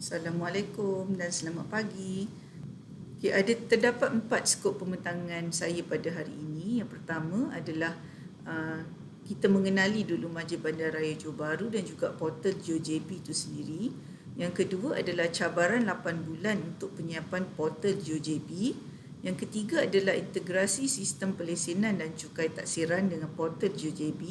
Assalamualaikum dan selamat pagi. Okay, terdapat 4 skop pembentangan saya pada hari ini. Yang pertama adalah kita mengenali dulu Majlis Bandaraya Johor Bahru dan juga portal GeoJB itu sendiri. Yang kedua adalah cabaran 8 bulan untuk penyiapan portal GeoJB. Yang ketiga adalah integrasi sistem pelesenan dan cukai taksiran dengan portal GeoJB.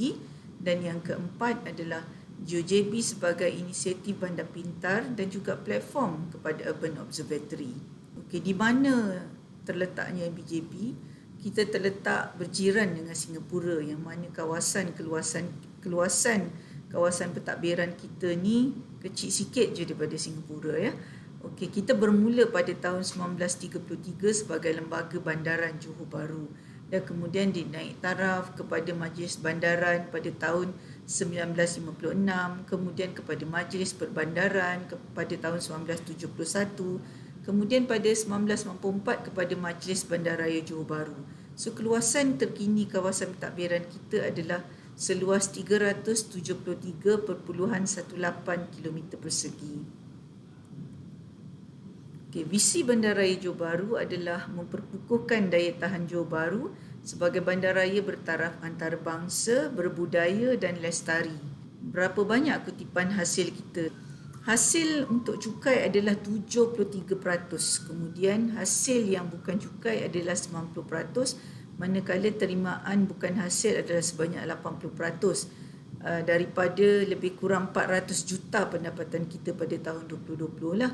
Dan yang keempat adalah GeoJB sebagai inisiatif bandar pintar dan juga platform kepada Urban Observatory. Okey, di mana terletaknya MBJB? Kita terletak berjiran dengan Singapura, yang mana kawasan kawasan pentadbiran kita ni kecil sikit je daripada Singapura ya. Okey, kita bermula pada tahun 1933 sebagai lembaga bandaran Johor Bahru dan kemudian dinaik taraf kepada Majlis Bandaran pada tahun 1956, kemudian kepada Majlis Perbandaran pada tahun 1971, kemudian pada 1994 kepada Majlis Bandaraya Johor Bahru. So keluasan terkini kawasan pentadbiran kita adalah seluas 373.18 km persegi. Visi Bandaraya Johor Bahru adalah memperkukuhkan daya tahan Johor Bahru sebagai bandaraya bertaraf antarabangsa, berbudaya dan lestari. Berapa banyak kutipan hasil kita? Hasil untuk cukai adalah 73%, kemudian hasil yang bukan cukai adalah 90%, manakala terimaan bukan hasil adalah sebanyak 80%. Daripada lebih kurang 400 juta pendapatan kita pada tahun 2020 lah.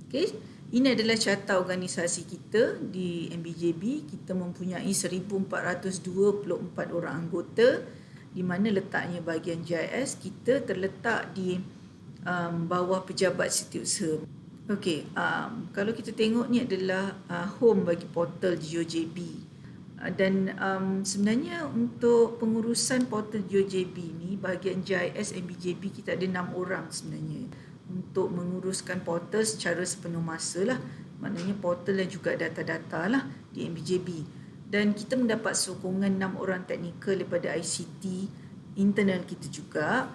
Okay. Ini adalah carta organisasi kita di MBJB. Kita mempunyai 1,424 orang anggota, di mana letaknya bahagian GIS kita terletak di bawah pejabat setiausaha. Okey, kalau kita tengok ni adalah home bagi portal GeoJB. Dan sebenarnya untuk pengurusan portal GeoJB ni, bahagian GIS MBJB kita ada 6 orang sebenarnya untuk menguruskan portal secara sepenuh masa lah. Maknanya portal dan juga data-data lah di MBJB. Dan kita mendapat sokongan 6 orang teknikal daripada ICT internal kita juga.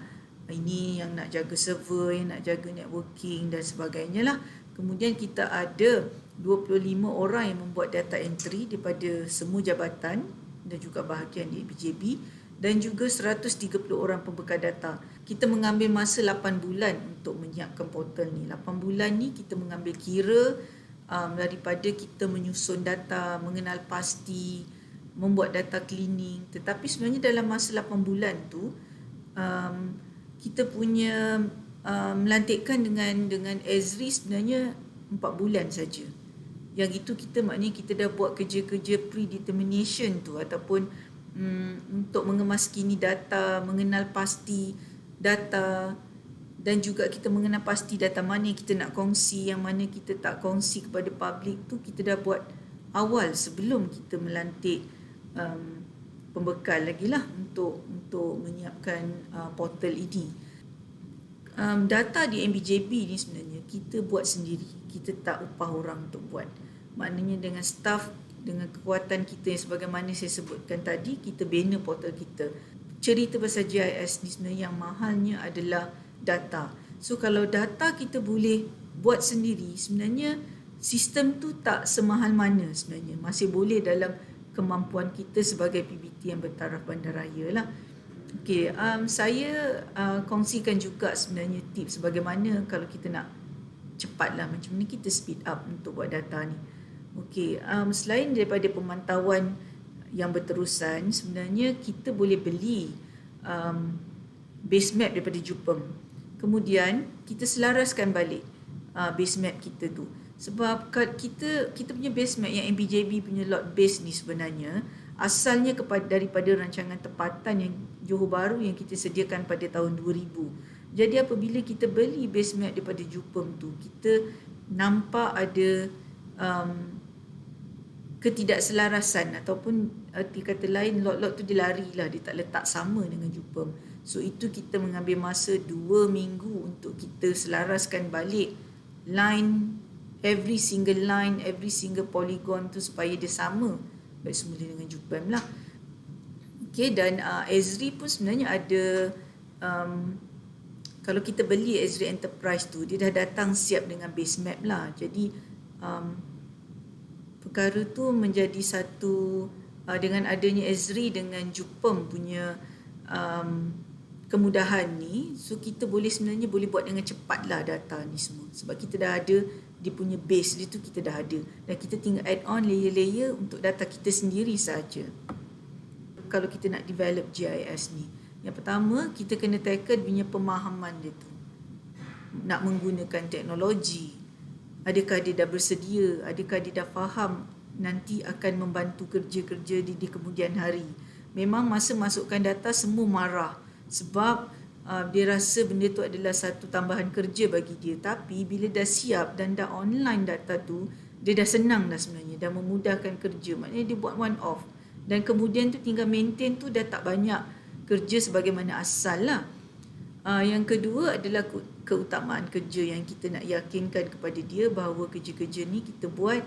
Ini yang nak jaga server, yang nak jaga networking dan sebagainya lah. Kemudian kita ada 25 orang yang membuat data entry daripada semua jabatan dan juga bahagian di MBJB. Dan juga 130 orang pembekal data. Kita mengambil masa 8 bulan untuk menyiapkan portal ni. 8 bulan ni kita mengambil kira daripada kita menyusun data, mengenal pasti, membuat data cleaning. Tetapi sebenarnya dalam masa 8 bulan tu, kita punya melantikkan dengan Ezri sebenarnya 4 bulan saja. Yang itu kita maknanya kita dah buat kerja-kerja predetermination tu ataupun untuk mengemaskini data, mengenal pasti data dan juga kita mengenal pasti data mana yang kita nak kongsi, yang mana kita tak kongsi kepada publik tu kita dah buat awal sebelum kita melantik pembekal lagi lah untuk menyiapkan portal ini. Data di MBJB ni sebenarnya kita buat sendiri, kita tak upah orang untuk buat. Maknanya dengan staff, dengan kekuatan kita yang sebagaimana saya sebutkan tadi, kita bina portal kita. Cerita pasal GIS ni sebenarnya yang mahalnya adalah data. So kalau data kita boleh buat sendiri, sebenarnya sistem tu tak semahal mana sebenarnya. Masih boleh dalam kemampuan kita sebagai PBT yang bertaraf bandaraya lah. Okay, saya kongsikan juga sebenarnya tips bagaimana kalau kita nak cepat lah, macam mana kita speed up untuk buat data ni. Okey, selain daripada pemantauan yang berterusan, sebenarnya kita boleh beli base map daripada Jupem. Kemudian kita selaraskan balik base map kita tu. Sebab kita punya base map yang MBJB punya lot base ni sebenarnya asalnya daripada rancangan tempatan yang Johor Bahru yang kita sediakan pada tahun 2000. Jadi apabila kita beli base map daripada Jupem tu, kita nampak ada ketidakselarasan ataupun arti kata lain lot-lot tu dia lari lah, dia tak letak sama dengan Jupem. So itu kita mengambil masa 2 minggu untuk kita selaraskan balik line, every single polygon tu supaya dia sama baik semula dengan Jupem lah. Okay, dan Ezri pun sebenarnya ada kalau kita beli Esri Enterprise tu, dia dah datang siap dengan base map lah. Jadi perkara tu menjadi satu, dengan adanya Esri dengan Jupem punya kemudahan ni, so kita sebenarnya boleh buat dengan cepat lah data ni semua, sebab kita dah ada dia punya base dia tu, kita dah ada, dan kita tinggal add on layer-layer untuk data kita sendiri saja. Kalau kita nak develop GIS ni, yang pertama kita kena tackle punya pemahaman dia tu, nak menggunakan teknologi, adakah dia dah bersedia, adakah dia dah faham nanti akan membantu kerja-kerja di kemudian hari. Memang masa masukkan data semua marah sebab dia rasa benda tu adalah satu tambahan kerja bagi dia, tapi bila dah siap dan dah online data tu, dia dah senang dah sebenarnya, dah memudahkan kerja, maknanya dia buat one off, dan kemudian tu tinggal maintain tu dah tak banyak kerja sebagaimana asal lah. Yang kedua adalah keutamaan kerja yang kita nak yakinkan kepada dia bahawa kerja-kerja ni kita buat,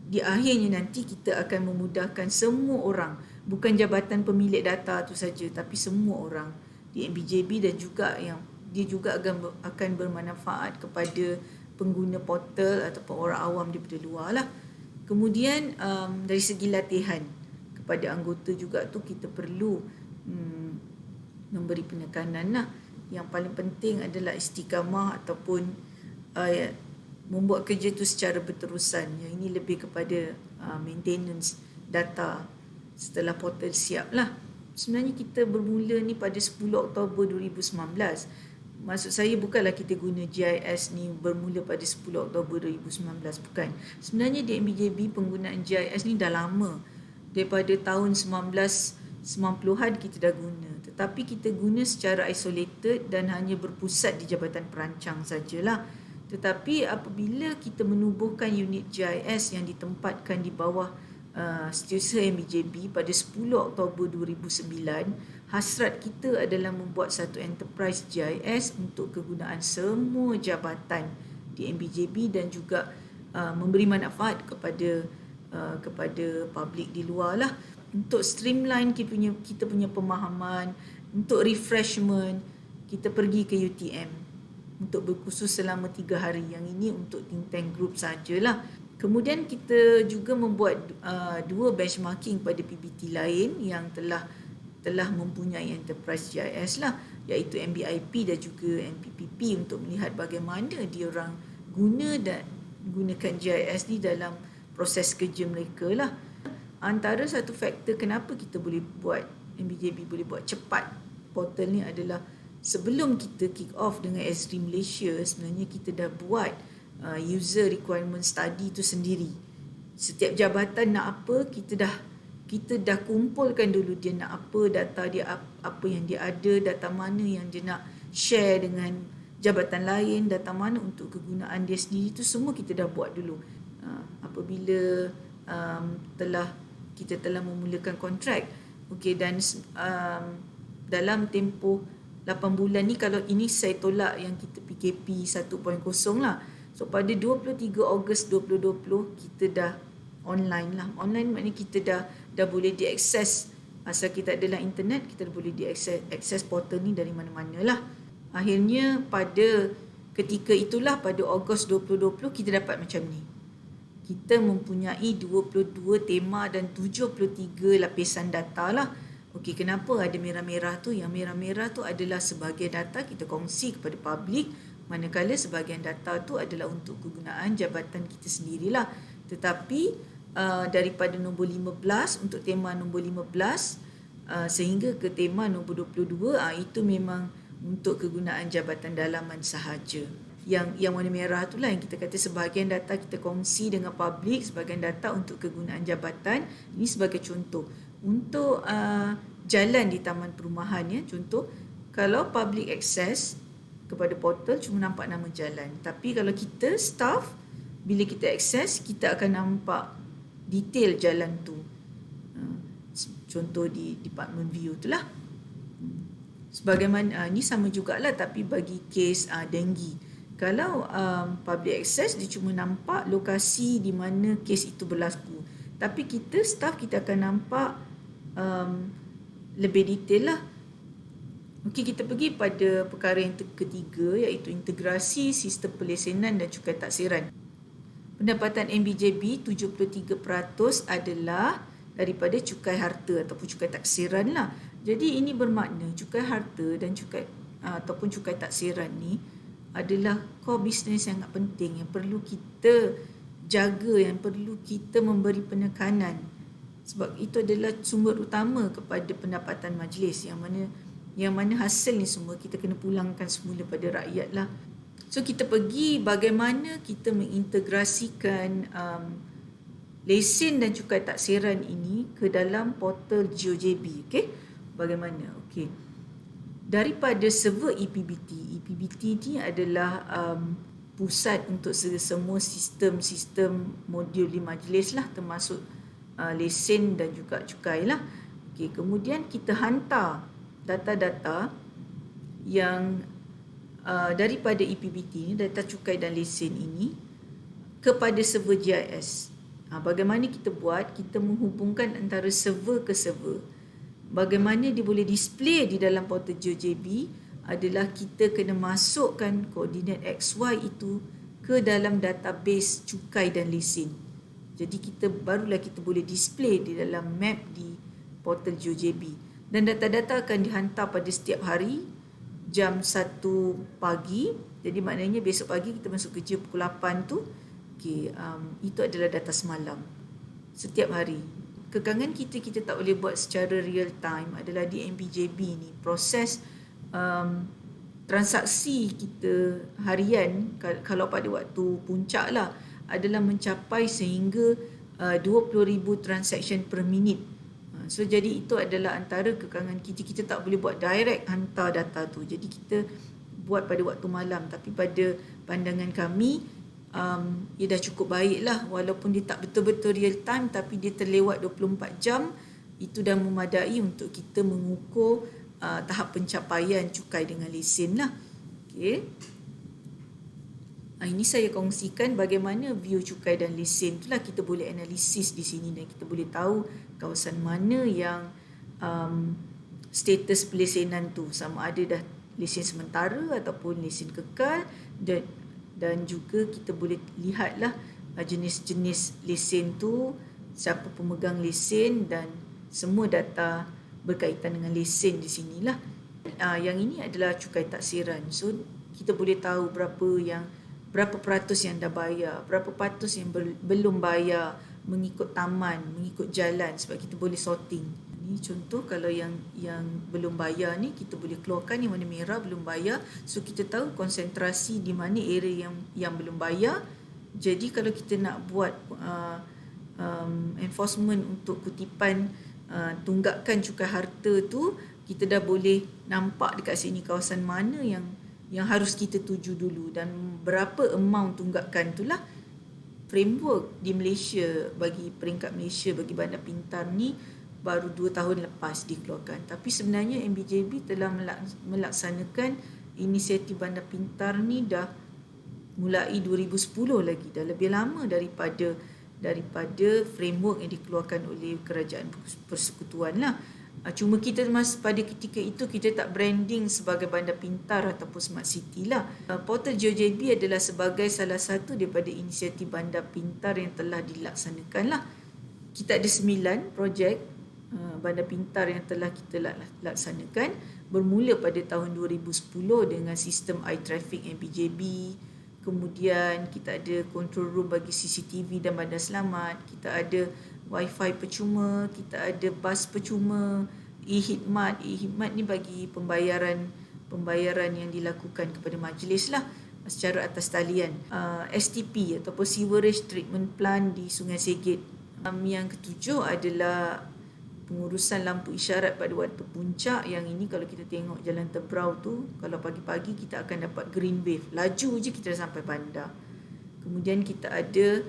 di akhirnya nanti kita akan memudahkan semua orang, bukan jabatan pemilik data tu saja, tapi semua orang di MBJB, dan juga yang dia juga akan bermanfaat kepada pengguna portal ataupun orang awam daripada luar lah. Kemudian dari segi latihan kepada anggota juga tu, kita perlu memberi penekanan lah. Yang paling penting adalah istiqamah ataupun membuat kerja tu secara berterusan. Yang ini lebih kepada maintenance data setelah portal siap lah. Sebenarnya kita bermula ni pada 10 Oktober 2019. Maksud saya bukanlah kita guna GIS ni bermula pada 10 Oktober 2019, bukan. Sebenarnya di MBJB penggunaan GIS ni dah lama. Daripada tahun 1990-an kita dah guna. Tetapi kita guna secara isolated dan hanya berpusat di Jabatan Perancang sajalah. Tetapi apabila kita menubuhkan unit GIS yang ditempatkan di bawah Setiausaha MBJB pada 10 Oktober 2009, hasrat kita adalah membuat satu enterprise GIS untuk kegunaan semua jabatan di MBJB dan juga memberi manfaat kepada publik di luar lah, untuk streamline kita punya pemahaman, untuk refreshment. Kita pergi ke UTM untuk berkursus selama 3 hari. Yang ini untuk think tank group sajalah. Kemudian kita juga membuat 2 benchmarking pada PBT lain yang telah mempunyai enterprise GIS lah, iaitu MBIP dan juga MPPP, untuk melihat bagaimana diorang gunakan GIS ni dalam proses kerja mereka lah. Antara satu faktor kenapa kita boleh buat, MBJB boleh buat cepat portal ni adalah sebelum kita kick off dengan Esri Malaysia, sebenarnya kita dah buat user requirement study tu sendiri. Setiap jabatan nak apa, kita dah kumpulkan dulu dia nak apa, data dia apa yang dia ada, data mana yang dia nak share dengan jabatan lain, data mana untuk kegunaan dia sendiri, tu semua kita dah buat dulu. Apabila kita telah memulakan kontrak, okey, dan dalam tempoh 8 bulan ni, kalau ini saya tolak yang kita PKP 1.0 lah. So pada 23 Ogos 2020 kita dah online lah. Online maknanya kita dah boleh diakses. Asal kita adalah internet, kita dah boleh diakses portal ni dari mana-mana lah. Akhirnya pada ketika itulah, pada Ogos 2020 kita dapat macam ni. Kita mempunyai 22 tema dan 73 lapisan data lah. Okey, kenapa ada merah-merah tu? Yang merah-merah tu adalah sebahagian data kita kongsi kepada publik, manakala sebahagian data tu adalah untuk kegunaan jabatan kita sendirilah. Tetapi daripada nombor 15 untuk tema nombor 15 sehingga ke tema nombor 22, itu memang untuk kegunaan jabatan dalaman sahaja. Yang warna merah itulah yang kita kata sebahagian data kita kongsi dengan publik, sebahagian data untuk kegunaan jabatan. Ini sebagai contoh. Untuk jalan di taman perumahan, ya, contoh, kalau public access kepada portal cuma nampak nama jalan, tapi kalau kita staff, bila kita akses, kita akan nampak detail jalan tu. Contoh di department view tu lah. Sebagaimana ni sama jugalah, tapi bagi kes denggi, kalau public access, dia cuma nampak lokasi di mana kes itu berlaku, tapi kita staff, kita akan nampak lebih detail lah. Okey, kita pergi pada perkara yang ketiga, iaitu integrasi sistem pelesenan dan cukai taksiran. Pendapatan MBJB 73% adalah daripada cukai harta ataupun cukai taksiran lah. Jadi ini bermakna cukai harta dan cukai ataupun cukai taksiran ni adalah core business yang sangat penting yang perlu kita jaga, yang perlu kita memberi penekanan. Sebab itu adalah sumber utama kepada pendapatan majlis, yang mana hasil ni semua kita kena pulangkan semula pada rakyat lah. So kita pergi bagaimana kita mengintegrasikan lesen dan cukai taksiran ini ke dalam portal GeoJB. Okay? Bagaimana? Okay. Daripada server EPBT ni adalah pusat untuk semua sistem modul di majlis lah, termasuk lesen dan juga cukai lah. Okay. Kemudian kita hantar data-data yang daripada EPBT ni, data cukai dan lesen ini kepada server GIS. Bagaimana kita buat? Kita menghubungkan antara server ke server. Bagaimana dia boleh display di dalam portal GeoJB adalah kita kena masukkan koordinat XY itu ke dalam database cukai dan lesen. Jadi barulah kita boleh display di dalam map di portal GeoJB. Dan data-data akan dihantar pada setiap hari jam 1 pagi. Jadi maknanya besok pagi kita masuk kerja pukul 8 tu. Okay, itu adalah data semalam. Setiap hari. Kekangan kita tak boleh buat secara real time adalah di MBJB ni. Proses transaksi kita harian, kalau pada waktu puncak lah, adalah mencapai sehingga 20,000 transaction per minit. So jadi itu adalah antara kekangan kita tak boleh buat direct hantar data tu. Jadi kita buat pada waktu malam. Tapi pada pandangan kami, ia dah cukup baik lah. Walaupun dia tak betul-betul real time, tapi dia terlewat 24 jam. Itu dah memadai untuk kita mengukur tahap pencapaian cukai dengan lesen lah. Okay. Ini saya kongsikan bagaimana view cukai dan lesen itulah kita boleh analisis di sini dan kita boleh tahu kawasan mana yang status pelesenan tu, sama ada dah lesen sementara ataupun lesen kekal, dan juga kita boleh lihatlah jenis-jenis lesen tu, siapa pemegang lesen dan semua data berkaitan dengan lesen di sinilah. Yang ini adalah cukai taksiran. So kita boleh tahu berapa peratus yang dah bayar, berapa peratus yang belum bayar mengikut taman, mengikut jalan, sebab kita boleh sorting. Ini contoh kalau yang belum bayar ni kita boleh keluarkan yang warna merah belum bayar. So kita tahu konsentrasi di mana area yang belum bayar. Jadi kalau kita nak buat enforcement untuk kutipan tunggakan cukai harta tu, kita dah boleh nampak dekat sini kawasan mana yang harus kita tuju dulu dan berapa amount tunggakan itulah. Framework di Malaysia, bagi peringkat Malaysia, bagi Bandar Pintar ni baru 2 tahun lepas dikeluarkan. Tapi sebenarnya MBJB telah melaksanakan inisiatif Bandar Pintar ni dah mulai 2010 lagi. Dah lebih lama daripada framework yang dikeluarkan oleh Kerajaan Persekutuan lah. Cuma kita pada ketika itu kita tak branding sebagai Bandar Pintar ataupun Smart City lah. Portal GeoJB adalah sebagai salah satu daripada inisiatif Bandar Pintar yang telah dilaksanakan lah. Kita ada 9 projek Bandar Pintar yang telah kita laksanakan, bermula pada tahun 2010 dengan sistem iTraffic MBJB. Kemudian kita ada control room bagi CCTV dan bandar selamat. Kita ada Wi-Fi percuma, kita ada bas percuma, e-khidmat. E-khidmat ni bagi pembayaran yang dilakukan kepada majlis lah secara atas talian. STP ataupun Sewerage Treatment Plant di Sungai Segit. Yang ketujuh adalah pengurusan lampu isyarat pada waktu puncak. Yang ini kalau kita tengok Jalan Tebrau tu, kalau pagi-pagi kita akan dapat green wave. Laju je kita dah sampai bandar. Kemudian kita ada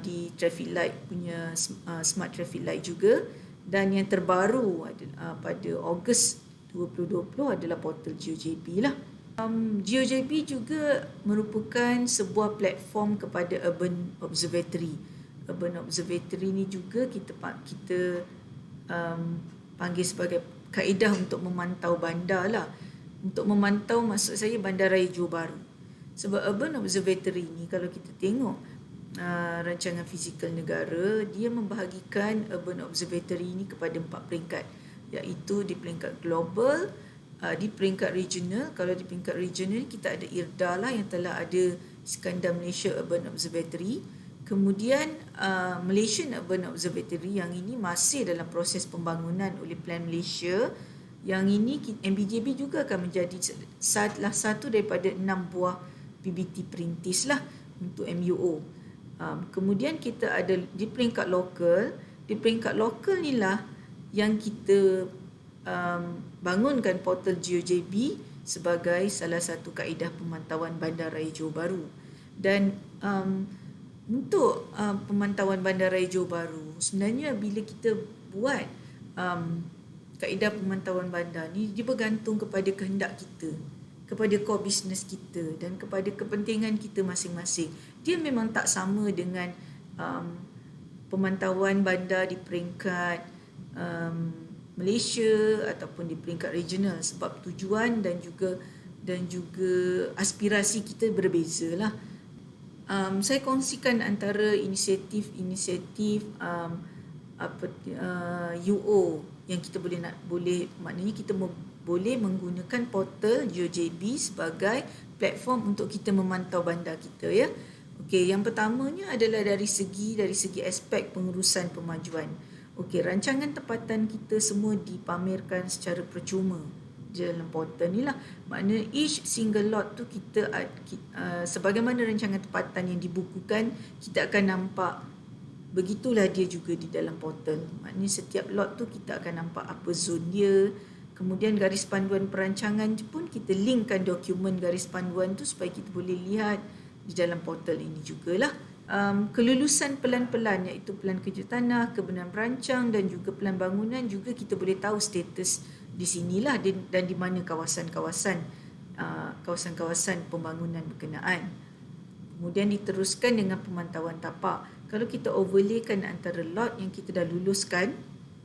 di traffic light punya smart traffic light juga. Dan yang terbaru pada Ogos 2020 adalah portal GeoJB lah. GeoJB juga merupakan sebuah platform kepada Urban Observatory. Urban Observatory ni juga kita panggil sebagai kaedah untuk memantau bandar lah. Untuk memantau maksud saya Bandaraya Johor Bahru. Sebab Urban Observatory ni kalau kita tengok rancangan fizikal negara, dia membahagikan Urban Observatory ni kepada 4 peringkat, iaitu di peringkat global, di peringkat regional. Kalau di peringkat regional kita ada IRDA lah yang telah ada Iskandar Malaysia Urban Observatory. Kemudian Malaysian Urban Observatory yang ini masih dalam proses pembangunan oleh Plan Malaysia. Yang ini MBJB juga akan menjadi salah satu daripada 6 buah PBT perintis lah untuk MUO. Kemudian kita ada di peringkat lokal. Di peringkat lokal ni lah yang kita bangunkan portal GeoJB sebagai salah satu kaedah pemantauan Bandaraya Johor Bahru. Dan untuk pemantauan Bandaraya Johor Bahru, sebenarnya bila kita buat kaedah pemantauan bandar ni, dia bergantung kepada kehendak kita, kepada core business kita dan kepada kepentingan kita masing-masing. Dia memang tak sama dengan pemantauan bandar di peringkat Malaysia ataupun di peringkat regional, sebab tujuan dan juga aspirasi kita berbeza lah. Saya kongsikan antara inisiatif UO yang kita maknanya kita boleh menggunakan portal GeoJB sebagai platform untuk kita memantau bandar kita, ya. Okey, yang pertamanya adalah dari segi aspek pengurusan pemajuan. Okey, rancangan tempatan kita semua dipamerkan secara percuma di dalam portal ni lah. Maknanya each single lot tu kita sebagaimana rancangan tempatan yang dibukukan, kita akan nampak begitulah dia juga di dalam portal. Maknanya setiap lot tu kita akan nampak apa zon dia. Kemudian garis panduan perancangan pun kita linkkan dokumen garis panduan tu supaya kita boleh lihat di dalam portal ini jugalah. Kelulusan pelan-pelan, iaitu pelan kerja tanah, kebenaran perancang dan juga pelan bangunan, juga kita boleh tahu status di sinilah dan di mana kawasan-kawasan pembangunan berkenaan. Kemudian diteruskan dengan pemantauan tapak. Kalau kita overlaykan antara lot yang kita dah luluskan,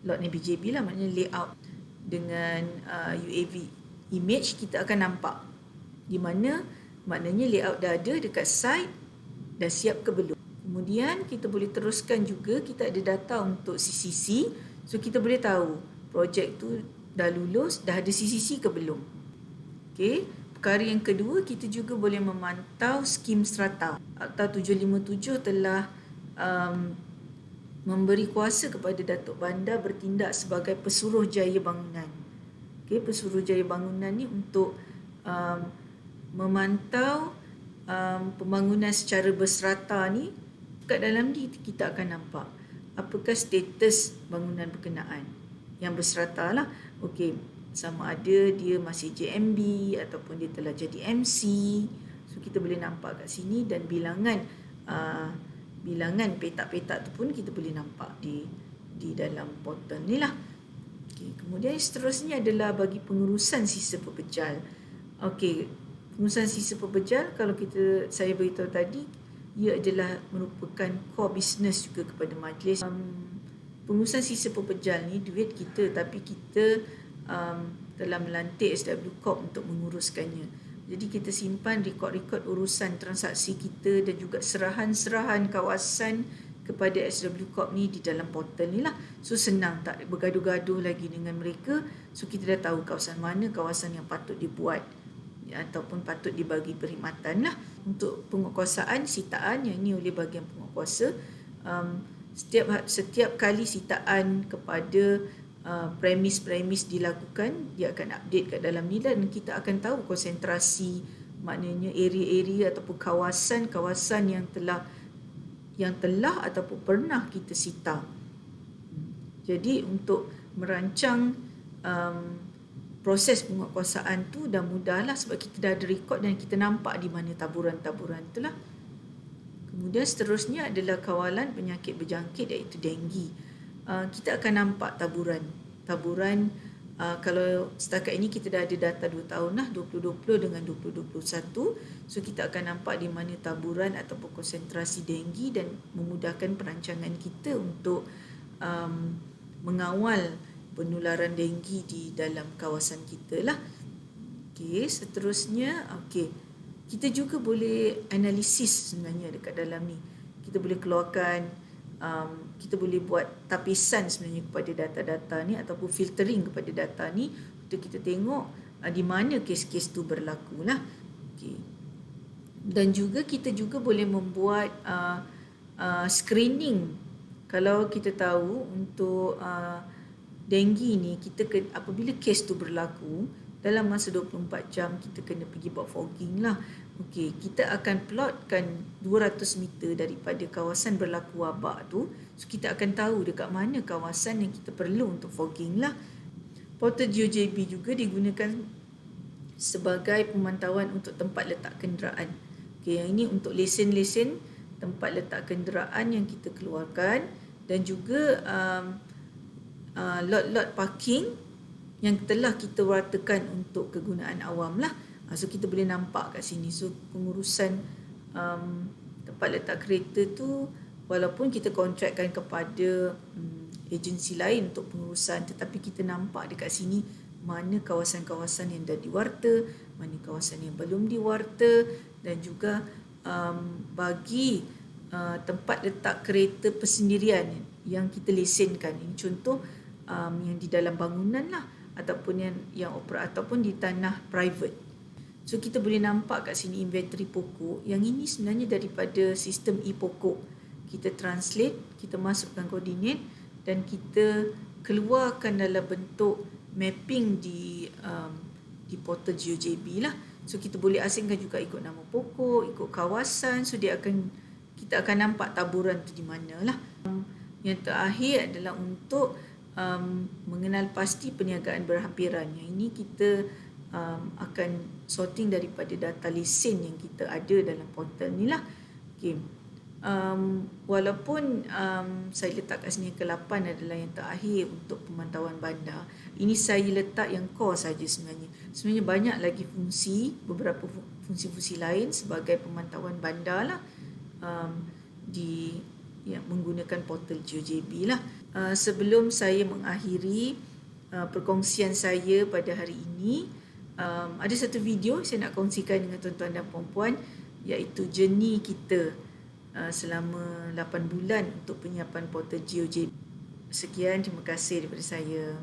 lot MBJB lah, maknanya layout dengan UAV image, kita akan nampak di mana maknanya layout dah ada dekat site, dah siap ke belum. Kemudian kita boleh teruskan juga, kita ada data untuk CCC, so kita boleh tahu projek tu dah lulus, dah ada CCC ke belum. Okey, perkara yang kedua, kita juga boleh memantau skim strata. Akta 757 telah memberi kuasa kepada Datuk Bandar bertindak sebagai pesuruhjaya bangunan. Okey, pesuruhjaya bangunan ni untuk memantau pembangunan secara berserata ni. Kat dalam ni kita akan nampak apakah status bangunan berkenaan yang berserata lah. Okey, sama ada dia masih JMB ataupun dia telah jadi MC. So kita boleh nampak kat sini, dan bilangan petak-petak tu pun kita boleh nampak di dalam portal ni lah. Okey, kemudian seterusnya adalah bagi pengurusan sisa pepejal. Okey, pengurusan sisa pepejal, kalau saya beritahu tadi, ia adalah merupakan core business juga kepada majlis. Pengurusan sisa pepejal ni duit kita, tapi kita telah melantik SW Corp untuk menguruskannya. Jadi kita simpan rekod-rekod urusan transaksi kita dan juga serahan-serahan kawasan kepada SW Corp ni di dalam portal ni lah. So senang, tak bergaduh-gaduh lagi dengan mereka. So kita dah tahu kawasan mana kawasan yang patut dibuat ataupun patut dibagi perkhidmatan lah. Untuk penguatkuasaan sitaan, yang ini oleh bahagian penguatkuasa, setiap kali sitaan kepada premis-premis dilakukan, dia akan update kat dalam ni, dan kita akan tahu konsentrasi, maknanya area-area ataupun kawasan-kawasan yang telah ataupun pernah kita sita. Jadi untuk merancang proses penguatkuasaan tu dah mudahlah, sebab kita dah ada rekod dan kita nampak di mana taburan-taburan itulah. Kemudian seterusnya adalah kawalan penyakit berjangkit, iaitu denggi. Kita akan nampak taburan. Kalau setakat ini kita dah ada data 2 tahun lah, 2020 dengan 2021. So kita akan nampak di mana taburan ataupun konsentrasi denggi, dan memudahkan perancangan kita untuk mengawal penularan denggi di dalam kawasan kita lah. Okey, seterusnya, kita juga boleh analisis sebenarnya dekat dalam ni. Kita boleh keluarkan, kita boleh buat tapisan sebenarnya kepada data-data ni ataupun filtering kepada data ni untuk kita tengok di mana kes-kes tu berlaku lah. Okey. Dan juga kita juga boleh membuat screening. Kalau kita tahu untuk denggi ni, apabila kes tu berlaku dalam masa 24 jam kita kena pergi buat fogging lah. Okey, kita akan plotkan 200 meter daripada kawasan berlaku wabak tu. So kita akan tahu dekat mana kawasan yang kita perlu untuk fogging lah. Portal GeoJB juga digunakan sebagai pemantauan untuk tempat letak kenderaan. Okey, yang ini untuk lesen-lesen tempat letak kenderaan yang kita keluarkan, dan juga lot-lot parking yang telah kita wartakan untuk kegunaan awam lah. So kita boleh nampak kat sini. So pengurusan tempat letak kereta tu, walaupun kita kontrakkan kepada agensi lain untuk pengurusan, tetapi kita nampak dekat sini mana kawasan-kawasan yang dah diwarta, mana kawasan yang belum diwarta, dan juga bagi tempat letak kereta persendirian yang kita lesenkan. Ini contoh yang di dalam bangunan lah, ataupun ataupun di tanah private. So kita boleh nampak kat sini inventory pokok. Yang ini sebenarnya daripada sistem e-pokok. Kita translate, kita masukkan koordinat dan kita keluarkan dalam bentuk mapping di portal GeoJB lah. So kita boleh asingkan juga ikut nama pokok, ikut kawasan. So kita akan nampak taburan tu di mana lah. Yang terakhir adalah untuk mengenal pasti perniagaan berhampiran. Yang ini kita akan sorting daripada data lesen yang kita ada dalam portal ni lah. Okay. Walaupun saya letak kat sini ke-8 adalah yang terakhir untuk pemantauan bandar, ini saya letak yang core saja sebenarnya. Sebenarnya banyak lagi beberapa fungsi-fungsi lain sebagai pemantauan bandar lah, menggunakan portal GeoJB lah. Sebelum saya mengakhiri perkongsian saya pada hari ini, ada satu video saya nak kongsikan dengan tuan-tuan dan puan-puan, iaitu journey kita selama 8 bulan untuk penyiapan portal GeoJB. Sekian, terima kasih daripada saya.